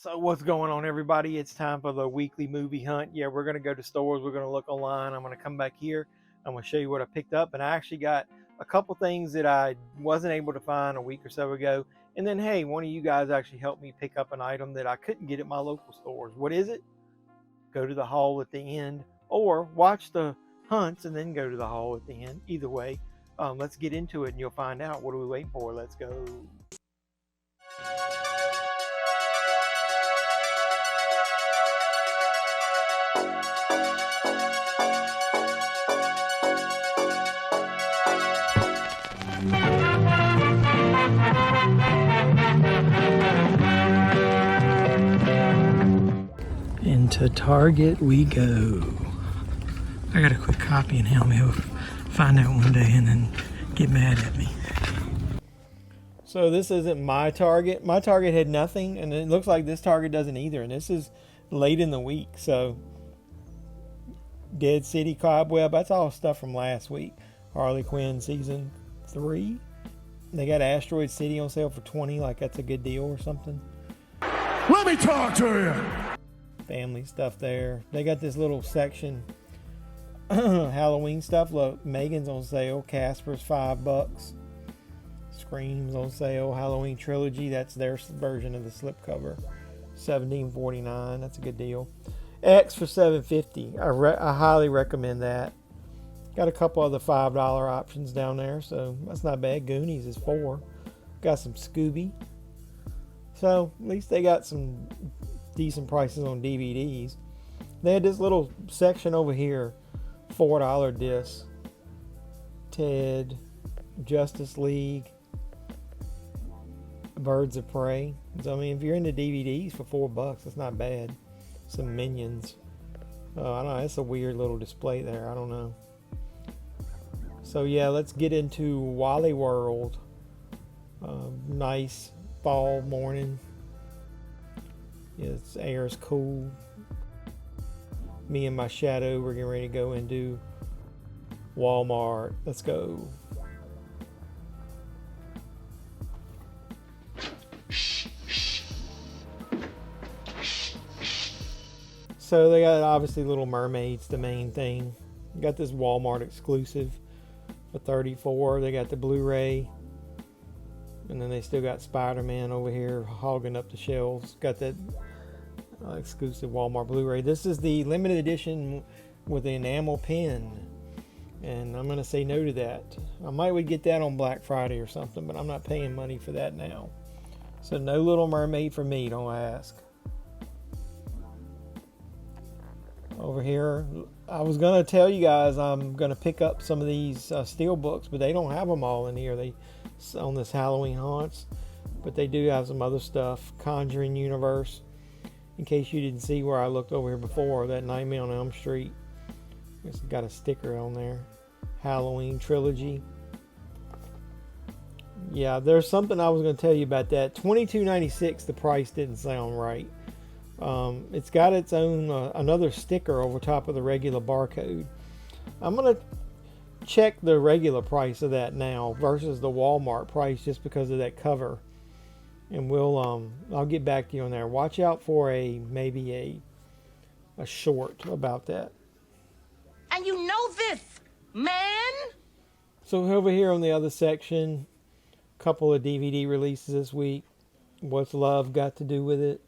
So what's going on, everybody? It's time for the weekly movie hunt. Yeah, we're going to go to stores. We're going to look online. I'm going to come back here. I'm going to show you what I picked up. And I actually got a couple things that I wasn't able to find a week or so ago. And then, hey, one of you guys actually helped me pick up an item that I couldn't get at my local stores. What is it? Go to the haul at the end, or watch the hunts and then go to the haul at the end. Either way, let's get into it and you'll find out. What are we waiting for? Let's go. Into Target we go. I got a quick copy and he'll find out one day and then get mad at me. So this isn't my Target. My Target had nothing, and it looks like this Target doesn't either. And this is late in the week, so Dead City Cobweb, that's all stuff from last week. Harley Quinn season 3. They got Asteroid City on sale for $20, like that's a good deal or something. Let me talk to you. Family stuff there. They got this little section Halloween stuff. Look, Megan's on sale. Casper's $5. Scream's on sale. Halloween Trilogy, that's their version of the slipcover, $17.49. That's a good deal. X for $7.50. I highly recommend that. Got a couple other $5 options down there, so that's not bad. Goonies is $4. Got some Scooby. So at least they got some decent prices on DVDs. They had this little section over here, $4 discs. Ted, Justice League, Birds of Prey. So I mean, if you're into DVDs for $4, that's not bad. Some Minions. Oh, I don't know. It's a weird little display there. I don't know. So yeah, let's get into Wally World. Nice fall morning. Yeah, its air is cool. Me and my shadow, we're getting ready to go into Walmart. Let's go. So they got obviously Little Mermaid's the main thing. Got this Walmart exclusive for $34. They got the Blu-ray. And then they still got Spider-Man over here hogging up the shelves. Got that exclusive Walmart Blu-ray. This is the limited edition with the enamel pin. And I'm going to say no to that. I might would get that on Black Friday or something, but I'm not paying money for that now. So no Little Mermaid for me, don't ask. Over here, I was going to tell you guys I'm going to pick up some of these Steelbooks, but they don't have them all in here. They on this Halloween haunts, but they do have some other stuff. Conjuring Universe, in case you didn't see where I looked over here before, that Nightmare on Elm Street, it's got a sticker on there. Halloween Trilogy. Yeah, there's something I was going to tell you about that. $22.96. The price didn't sound right. It's got its own another sticker over top of the regular barcode. I'm going to check the regular price of that now versus the Walmart price just because of that cover, and we'll I'll get back to you on there. Watch out for maybe a short about that. And you know this, man. So over here on the other section, a couple of DVD releases this week. What's Love got to do with it?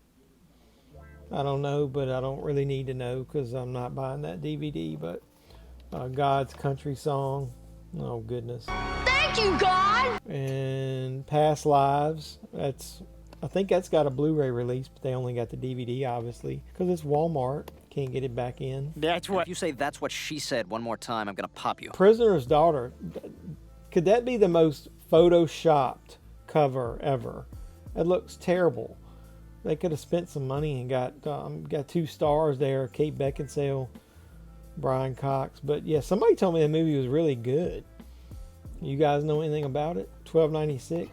I don't know, but I don't really need to know because I'm not buying that DVD. But God's Country Song. Oh, goodness. Thank you, God! And Past Lives. I think that's got a Blu-ray release, but they only got the DVD, obviously, because it's Walmart. Can't get it back in. That's what... If you say that's what she said one more time, I'm going to pop you. Prisoner's Daughter. Could that be the most photoshopped cover ever? It looks terrible. They could have spent some money and got 2 stars there. Kate Beckinsale, Brian Cox. But yeah, somebody told me the movie was really good. You guys know anything about it? $12.96.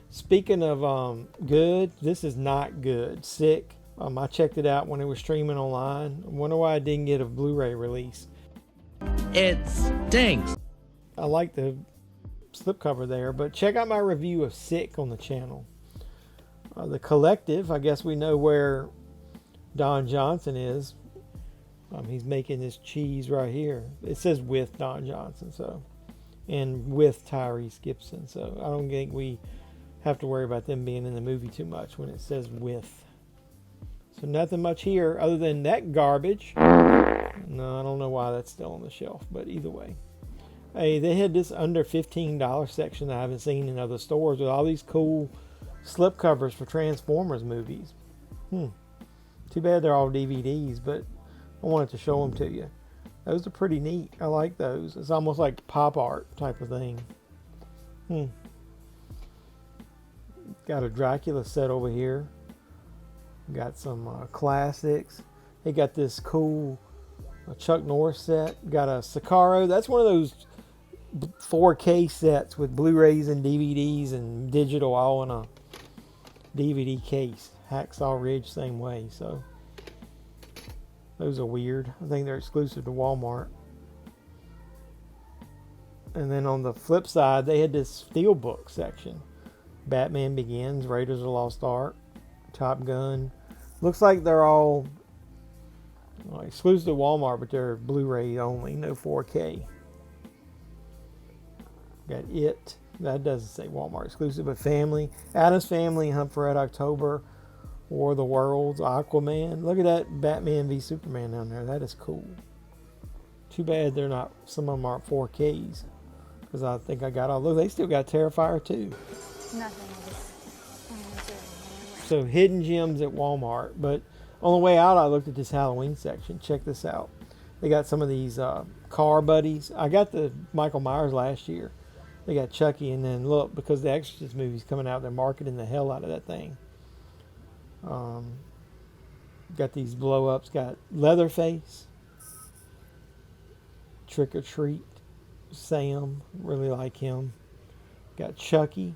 Speaking of good, this is not good. Sick. I checked it out when it was streaming online. I wonder why I didn't get a Blu-ray release. It stinks. I like the slipcover there, but check out my review of Sick on the channel. The Collective, I guess we know where Don Johnson is. He's making this cheese right here. It says with Don Johnson, so, and with Tyrese Gibson. So I don't think we have to worry about them being in the movie too much when it says with. So nothing much here other than that garbage. No, I don't know why that's still on the shelf, but either way. Hey, they had this under $15 section that I haven't seen in other stores with all these cool slipcovers for Transformers movies. Too bad they're all DVDs, but I wanted to show them to you. Those are pretty neat. I like those. It's almost like pop art type of thing. Got a Dracula set over here. Got some classics. They got this cool Chuck Norris set. Got a Sicario. That's one of those 4K sets with Blu-rays and DVDs and digital all in a DVD case. Hacksaw Ridge same way. So those are weird. I think they're exclusive to Walmart. And then on the flip side, they had this Steelbook section. Batman Begins, Raiders of the Lost Ark, Top Gun. Looks like they're all exclusive to Walmart, but they're Blu-ray only, no 4K. Got It. That doesn't say Walmart exclusive, but Family. Addams Family, Hunt for Red October, War of the Worlds, Aquaman. Look at that Batman v Superman down there. That is cool. Too bad they're not, some of them aren't 4Ks. Because I think I got all those. They still got Terrifier too. Nothing. So hidden gems at Walmart. But on the way out, I looked at this Halloween section. Check this out. They got some of these car buddies. I got the Michael Myers last year. They got Chucky, and then look, because the Exorcist movie's coming out, they're marketing the hell out of that thing. Got these blow-ups. Got Leatherface, Trick or Treat, Sam, really like him. Got Chucky,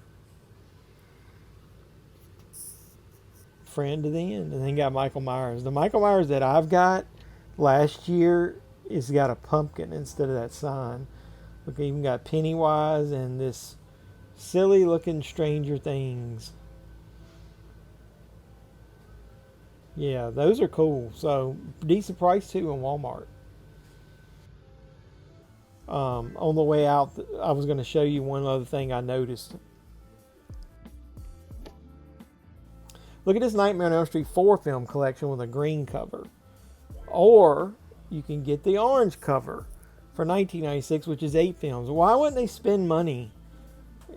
Friend to the End, and then got Michael Myers. The Michael Myers that I've got last year is got a pumpkin instead of that sign. Look, I even got Pennywise and this silly looking Stranger Things. Yeah, those are cool. So decent price too in Walmart. On the way out, I was going to show you one other thing I noticed. Look at this Nightmare on Elm Street 4 film collection with a green cover. Or you can get the orange cover for $19.96, which is 8 films. Why wouldn't they spend money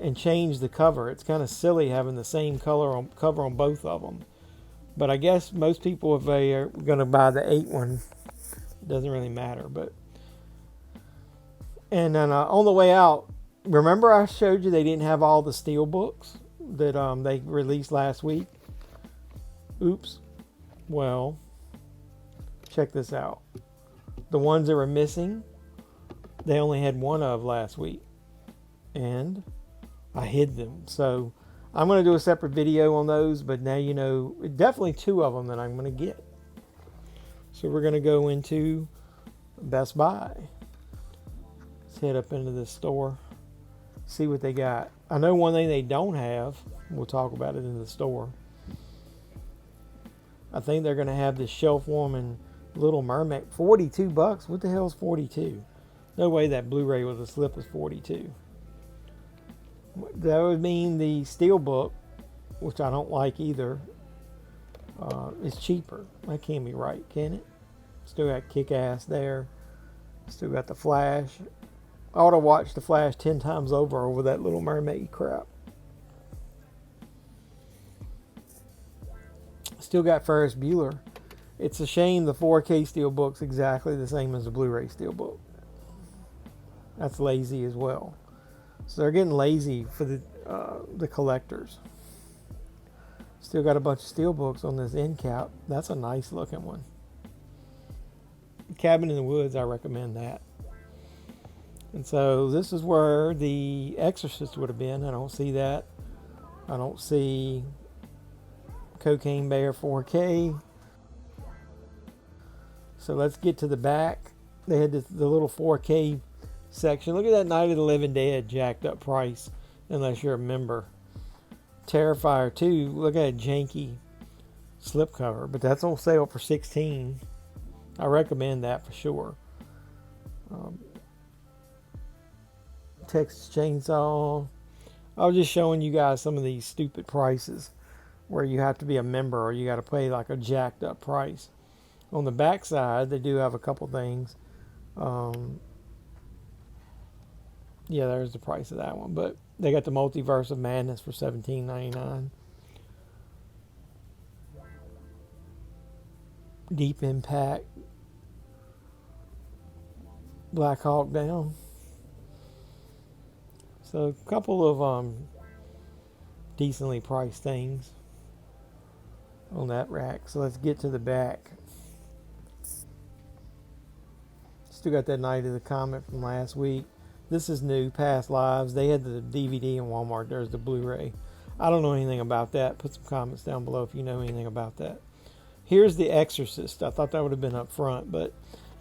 and change the cover? It's kind of silly having the same cover on both of them. But I guess most people, if they are going to buy the 8 one, it doesn't really matter. And then on the way out, remember I showed you they didn't have all the Steelbooks that they released last week? Oops. Well, check this out. The ones that were missing, they only had one of last week. And I hid them. So I'm going to do a separate video on those, but now you know, definitely 2 of them that I'm going to get. So we're going to go into Best Buy. Let's head up into this store, see what they got. I know one thing they don't have. We'll talk about it in the store. I think they're going to have this shelf warming Little Mermaid. $42. What the hell is 42? No way that Blu-ray with a slip is 42. That would mean the Steelbook, which I don't like either, is cheaper. That can't be right, can it? Still got Kick-Ass there. Still got the Flash. I ought to watch the Flash 10 times over that Little Mermaid crap. Still got Ferris Bueller. It's a shame the 4K Steelbook's exactly the same as the Blu-ray Steelbook. That's lazy as well. So they're getting lazy for the collectors. Still got a bunch of Steelbooks on this end cap. That's a nice looking one. Cabin in the Woods, I recommend that. And so this is where the Exorcist would have been. I don't see that. I don't see Cocaine Bear 4K. So let's get to the back. They had the little 4K section. Look at that Night of the Living Dead jacked up price, unless you're a member. Terrifier 2. Look at a janky slipcover, but that's on sale for $16. I recommend that for sure. Texas Chainsaw. I was just showing you guys some of these stupid prices where you have to be a member or you got to pay like a jacked up price. On the back side, they do have a couple things. Yeah, there's the price of that one. But they got the Multiverse of Madness for $17.99. Deep Impact. Black Hawk Down. So a couple of decently priced things on that rack. So let's get to the back. Still got that Night of the Comet from last week. This is new, Past Lives. They had the DVD in Walmart. There's the Blu-ray. I don't know anything about that. Put some comments down below if you know anything about that. Here's The Exorcist. I thought that would have been up front, but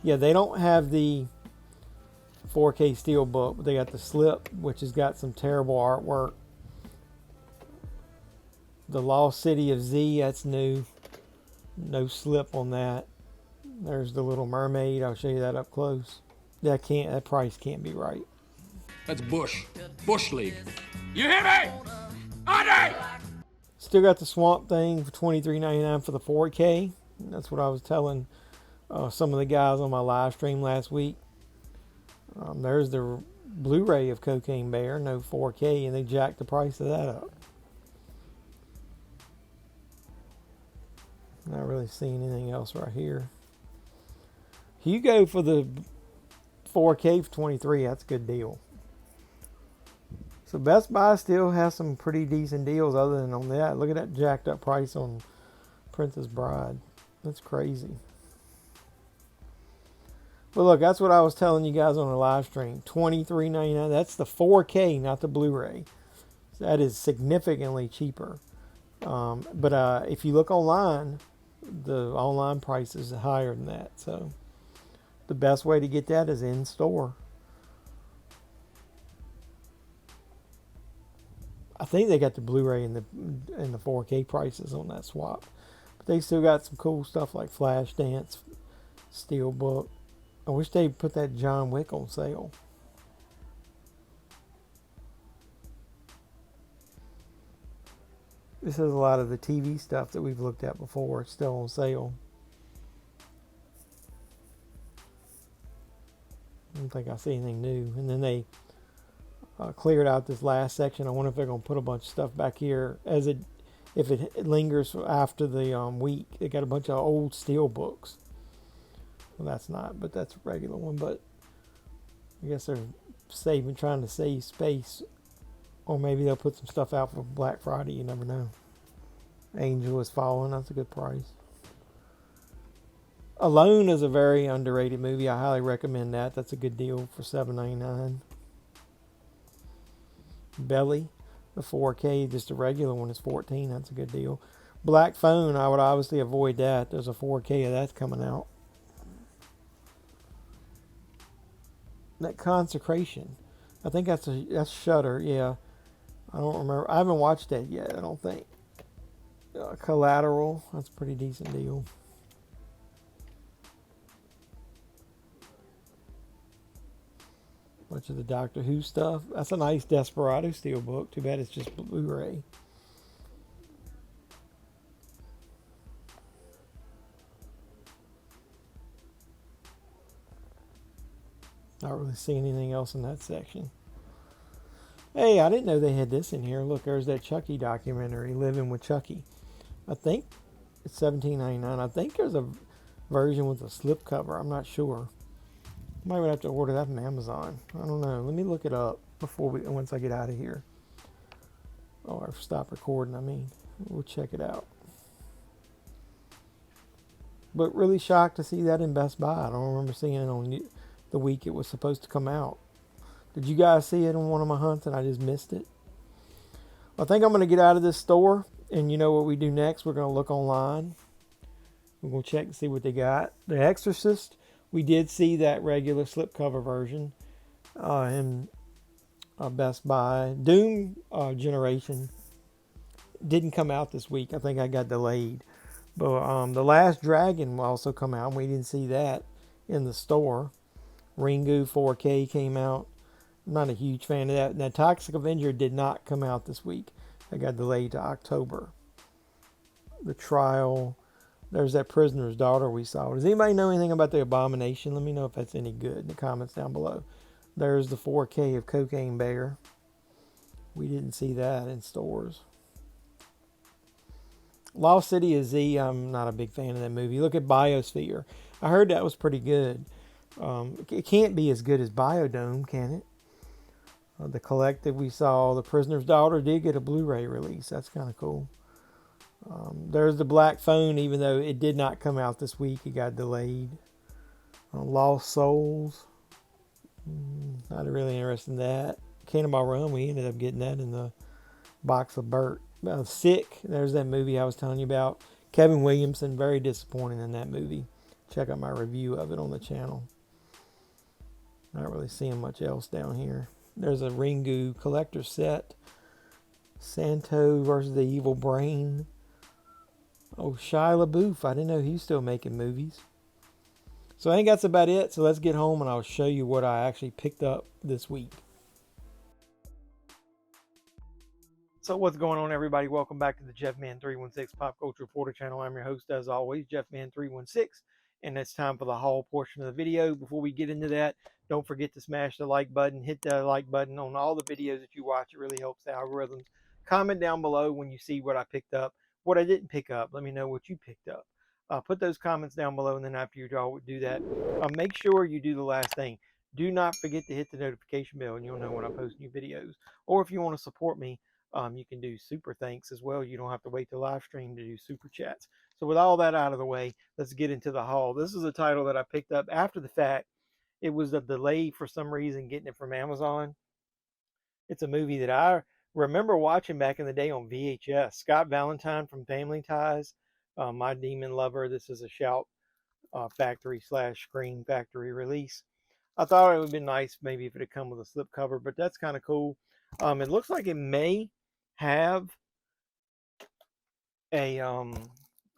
yeah, they don't have the 4K Steelbook, but they got the Slip, which has got some terrible artwork. The Lost City of Z, that's new. No Slip on that. There's the Little Mermaid. I'll show you that up close. That price can't be right. That's Bush League. You hear me? Andre! Still got the Swamp Thing for $23.99 for the 4K. That's what I was telling some of the guys on my live stream last week. There's the Blu-ray of Cocaine Bear, no 4K, and they jacked the price of that up. Not really seeing anything else right here. You go for the 4K for $23, that's a good deal. So Best Buy still has some pretty decent deals other than on that. Look at that jacked up price on Princess Bride. That's crazy. But look, that's what I was telling you guys on the live stream. $23.99. That's the 4K, not the Blu-ray. So that is significantly cheaper. But if you look online, the online price is higher than that. So the best way to get that is in store. I think they got the Blu-ray and the 4K prices on that swap. But they still got some cool stuff like Flashdance, Steelbook. I wish they put that John Wick on sale. This is a lot of the TV stuff that we've looked at before. It's still on sale. I don't think I see anything new. And then they cleared out this last section. I wonder if they're going to put a bunch of stuff back here if it lingers after the week. They got a bunch of old Steelbooks. Well, that's not, but that's a regular one. But I guess they're trying to save space. Or maybe they'll put some stuff out for Black Friday. You never know. Angel Is Fallen. That's a good price. Alone is a very underrated movie. I highly recommend that. That's a good deal for $7.99. Belly, the 4K, just a regular one is $14. That's a good deal. Black Phone, I would obviously avoid that. There's a 4K of that coming out. That Consecration, I think that's Shudder. Yeah, I don't remember. I haven't watched that yet. I don't think. Collateral, that's a pretty decent deal. Bunch of the Doctor Who stuff. That's a nice Desperado Steelbook. Too bad it's just Blu-ray. Not really seeing anything else in that section. Hey, I didn't know they had this in here. Look, there's that Chucky documentary, Living with Chucky. I think it's $17.99. I think there's a version with a slipcover. I'm not sure. Might have to order that from Amazon. I don't know. Let me look it up once I get out of here. Or stop recording, I mean. We'll check it out. But really shocked to see that in Best Buy. I don't remember seeing it on the week it was supposed to come out. Did you guys see it on one of my hunts and I just missed it? I think I'm going to get out of this store. And you know what we do next? We're going to look online. We're going to check and see what they got. The Exorcist. We did see that regular slipcover version in Best Buy. Doom Generation didn't come out this week. I think I got delayed. But The Last Dragon will also come out. We didn't see that in the store. Ringu 4K came out. I'm not a huge fan of that. Now, Toxic Avenger did not come out this week. I got delayed to October. The Trial. There's that Prisoner's Daughter we saw. Does anybody know anything about The Abomination? Let me know if that's any good in the comments down below. There's the 4K of Cocaine Bear. We didn't see that in stores. Lost City of Z, I'm not a big fan of that movie. Look at Biosphere. I heard that was pretty good. It can't be as good as Biodome, can it? The Collective we saw. The Prisoner's Daughter did get a Blu-ray release. That's kind of cool. There's the Black Phone, even though it did not come out this week. It got delayed. Lost Souls. Not really interested in that. Cannonball Run, we ended up getting that in the box of Burt. Sick, there's that movie I was telling you about. Kevin Williamson, very disappointing in that movie. Check out my review of it on the channel. Not really seeing much else down here. There's a Ringu collector set. Santo versus the Evil Brain. Oh, Shia LaBeouf. I didn't know he was still making movies. So I think that's about it. So let's get home and I'll show you what I actually picked up this week. So what's going on, everybody? Welcome back to the JeffMan316 Pop Culture Reporter channel. I'm your host, as always, JeffMan316. And it's time for the haul portion of the video. Before we get into that, don't forget to smash the like button. Hit the like button on all the videos that you watch. It really helps the algorithms. Comment down below when you see what I picked up, what I didn't pick up. Let me know what you picked up. Put those comments down below, and then after you all do that, make sure you do the last thing. Do not forget to hit the notification bell, and you'll know when I post new videos. Or if you want to support me, you can do super thanks as well. You don't have to wait till live stream to do super chats. So with all that out of the way, let's get into the haul. This is a title that I picked up after the fact. It was a delay for some reason getting it from Amazon. It's a movie that I remember watching back in the day on VHS. Scott Valentine from Family Ties, My Demon Lover. This is a Shout Factory / Screen Factory release. I thought it would be nice maybe if it had come with a slipcover, but that's kind of cool. It looks like it may have a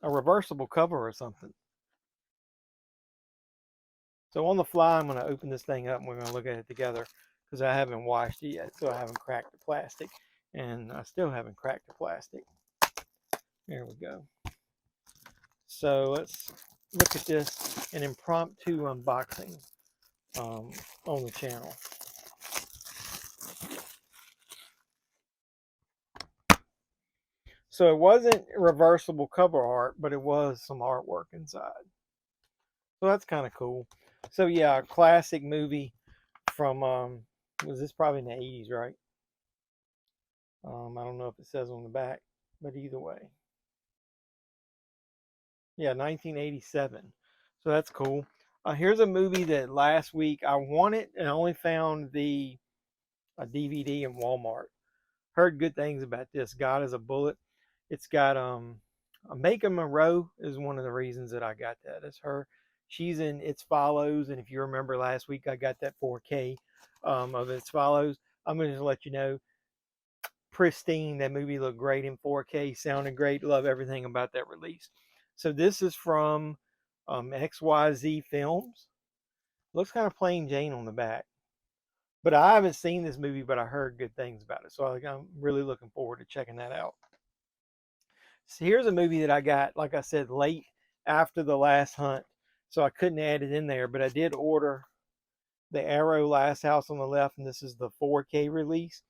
reversible cover or something. So on the fly, I'm going to open this thing up and we're going to look at it together because I haven't washed it yet, so I haven't cracked the plastic, and I still haven't cracked the plastic. There we go. So let's look at this, an impromptu unboxing on the channel. So it wasn't reversible cover art, but it was some artwork inside. So that's kind of cool. So yeah, a classic movie from, was this probably in the 80s, right? I don't know if it says on the back, but either way. Yeah, 1987. So that's cool. Here's a movie that last week I wanted and I only found a DVD in Walmart. Heard good things about this. God is a Bullet. It's got Maika Monroe is one of the reasons that I got that. It's her. She's in It Follows, and if you remember last week, I got that 4K of It Follows. I'm going to just let you know, pristine. That movie looked great in 4K, sounded great. Love everything about that release. So this is from XYZ Films. Looks kind of plain Jane on the back. But I haven't seen this movie, but I heard good things about it. So I'm really looking forward to checking that out. So here's a movie that I got, like I said, late after The Last Hunt. So I couldn't add it in there, but I did order the Arrow Last House on the Left, and this is the 4K release.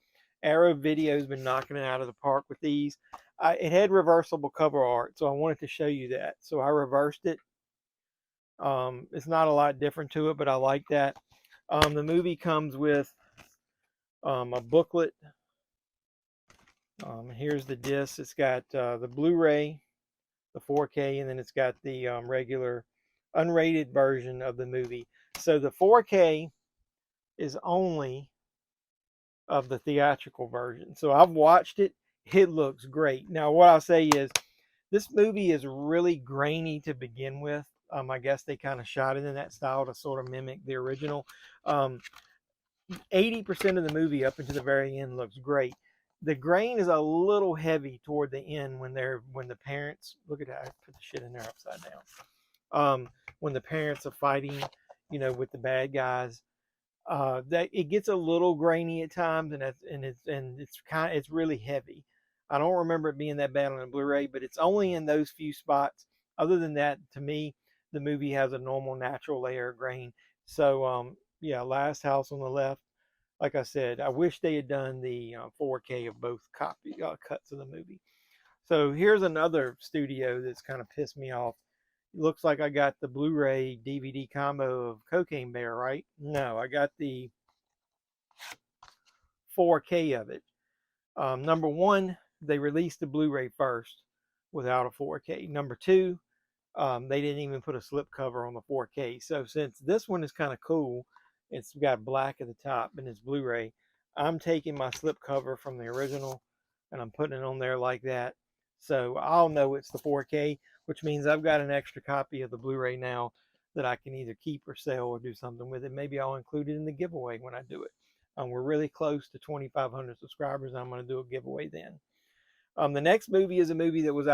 Arrow Video's been knocking it out of the park with these. It had reversible cover art, so I wanted to show you that. So I reversed it. It's not a lot different to it, but I like that. The movie comes with a booklet. Here's the disc. It's got the Blu-ray, the 4K, and then it's got the regular unrated version of the movie. So the 4K is only of the theatrical version. So I've watched it. It looks great. Now, what I'll say is this movie is really grainy to begin with. I guess they kind of shot it in that style to sort of mimic the original. 80% of the movie up until the very end looks great. The grain is a little heavy toward the end when the parents, look at that, I put the shit in there upside down. When the parents are fighting, with the bad guys, that it gets a little grainy at times, and it's really heavy. I don't remember it being that bad on the Blu-ray, but it's only in those few spots. Other than that, to me, the movie has a normal, natural layer of grain. So, yeah, Last House on the Left. Like I said, I wish they had done the 4K of both cuts of the movie. So here's another studio that's kind of pissed me off. It looks like I got the Blu-ray DVD combo of Cocaine Bear, right? No, I got the 4K of it. Number one, they released the Blu-ray first without a 4K. Number two, they didn't even put a slipcover on the 4K. So since this one is kind of cool, it's got black at the top and it's Blu-ray, I'm taking my slipcover from the original and I'm putting it on there like that. So I'll know it's the 4K, which means I've got an extra copy of the Blu-ray now that I can either keep or sell or do something with it. Maybe I'll include it in the giveaway when I do it. We're really close to 2,500 subscribers. I'm going to do a giveaway then. The next movie is a movie that was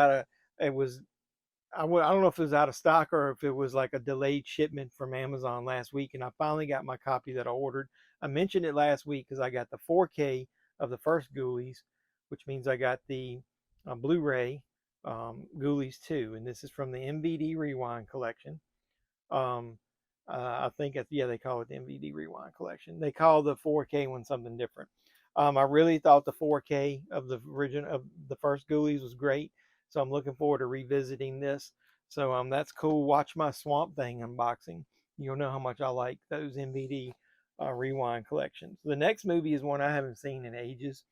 I don't know if it was out of stock or if it was like a delayed shipment from Amazon last week, and I finally got my copy that I ordered. I mentioned it last week because I got the 4K of the first Ghoulies, which means I got the Blu-ray Ghoulies 2, and this is from the MVD Rewind collection. I think they call it the MVD Rewind collection. They call the 4K one something different. I really thought the 4K of the original of the first Ghoulies was great, so I'm looking forward to revisiting this. So that's cool. Watch my Swamp Thing unboxing. You'll know how much I like those MVD Rewind collections. The next movie is one I haven't seen in ages.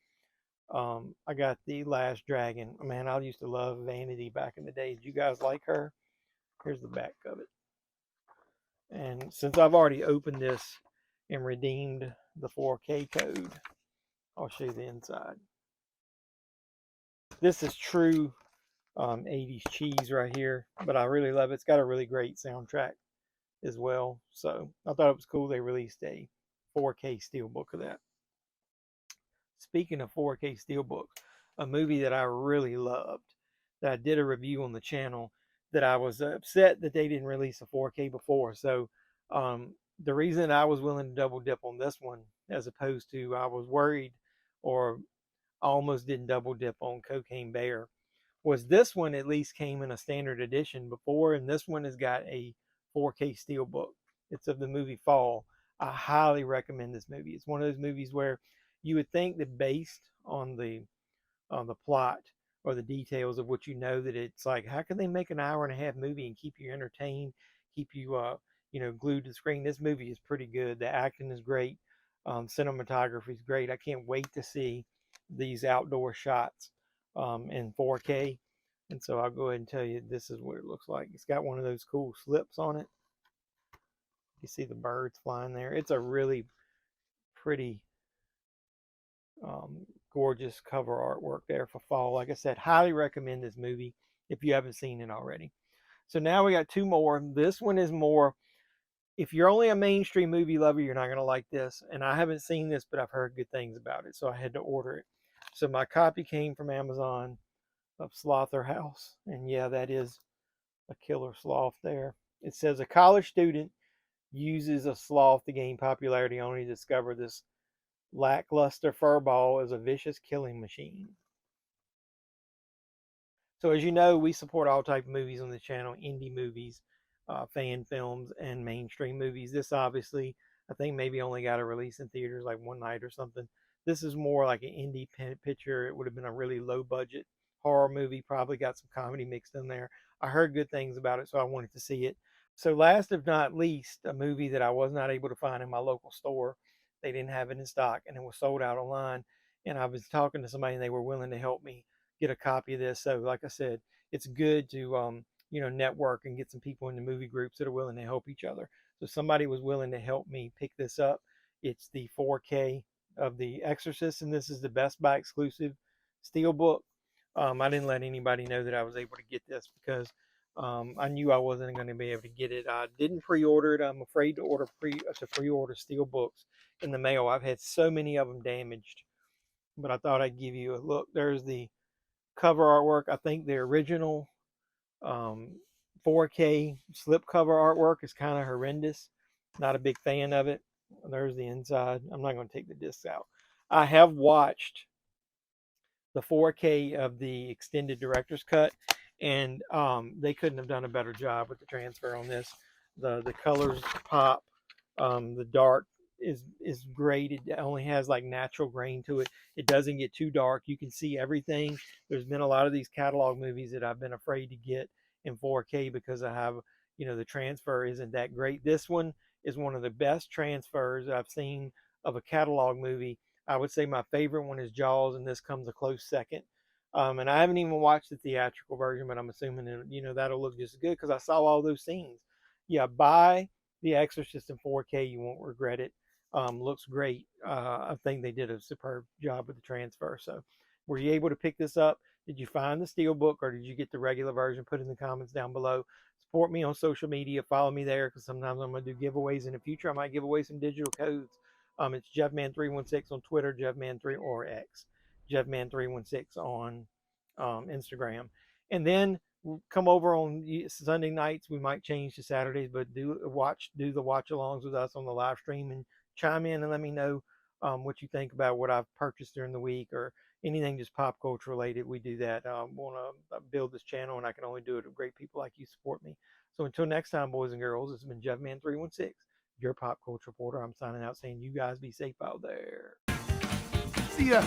I got The Last Dragon. Man, I used to love Vanity back in the day. Did you guys like her? Here's the back of it. And since I've already opened this and redeemed the 4K code, I'll show you the inside. This is true 80s cheese right here, but I really love it. It's got a really great soundtrack as well. So I thought it was cool they released a 4K steelbook of that. Speaking of 4K steelbooks, a movie that I really loved, that I did a review on the channel, that I was upset that they didn't release a 4K before. So the reason I was willing to double dip on this one, as opposed to I was worried or I almost didn't double dip on Cocaine Bear, was this one at least came in a standard edition before, and this one has got a 4K steelbook. It's of the movie Fall. I highly recommend this movie. It's one of those movies where you would think that based on the plot or the details of what that it's like, how can they make an hour-and-a-half movie and keep you entertained, keep you glued to the screen? This movie is pretty good. The acting is great. Cinematography is great. I can't wait to see these outdoor shots in 4K. And so I'll go ahead and tell you, this is what it looks like. It's got one of those cool slips on it. You see the birds flying there. It's a really pretty gorgeous cover artwork there for Fall. Like I said, highly recommend this movie if you haven't seen it already. So now we got two more. This one is more, if you're only a mainstream movie lover, you're not going to like this. And I haven't seen this, but I've heard good things about it, so I had to order it. So my copy came from Amazon of Slaughterhouse. And yeah, that is a killer sloth there. It says a college student uses a sloth to gain popularity, only to discover this lackluster furball is a vicious killing machine. So as you know, we support all type of movies on the channel, indie movies, fan films, and mainstream movies. This obviously, I think maybe only got a release in theaters like one night or something. This is more like an indie picture. It would have been a really low budget horror movie, probably got some comedy mixed in there. I heard good things about it, so I wanted to see it. So last but not least, a movie that I was not able to find in my local store. They didn't have it in stock, and it was sold out online. And I was talking to somebody, and they were willing to help me get a copy of this. So like I said, it's good to network and get some people in the movie groups that are willing to help each other. So somebody was willing to help me pick this up. It's the 4K of The Exorcist, and this is the Best Buy exclusive Steelbook. I didn't let anybody know that I was able to get this because I knew I wasn't going to be able to get it. I didn't pre-order it. I'm afraid to pre-order Steelbooks in the mail. I've had so many of them damaged but I thought I'd give you a look. There's the cover artwork. I think the original 4K slipcover artwork is kind of horrendous. Not a big fan of it. There's the inside. I'm not going to take the discs out. I have watched the 4K of the extended director's cut, and they couldn't have done a better job with the transfer on this. The colors pop. The dark is great. It only has like natural grain to it. It doesn't get too dark. You can see everything. There's been a lot of these catalog movies that I've been afraid to get in 4K because I have, the transfer isn't that great. This one is one of the best transfers I've seen of a catalog movie. I would say my favorite one is Jaws, and this comes a close second. And I haven't even watched the theatrical version, but I'm assuming that, that'll look just good because I saw all those scenes. Yeah, buy The Exorcist in 4K. You won't regret it. Looks great. I think they did a superb job with the transfer. So were you able to pick this up? Did you find the Steelbook, or did you get the regular version? Put in the comments down below. Support me on social media. Follow me there, because sometimes I'm going to do giveaways in the future. I might give away some digital codes. It's JeffMan316 on Twitter, JeffMan3 or X, JeffMan316 on Instagram. And then come over on Sunday nights. We might change to Saturdays, but do the watch-alongs with us on the live stream, and chime in and let me know what you think about what I've purchased during the week, or anything just pop culture related. We do that. Want to build this channel, and I can only do it with great people like you support me. So until next time, boys and girls, this has been JeffMan316, your pop culture reporter. I'm signing out saying you guys be safe out there. See ya.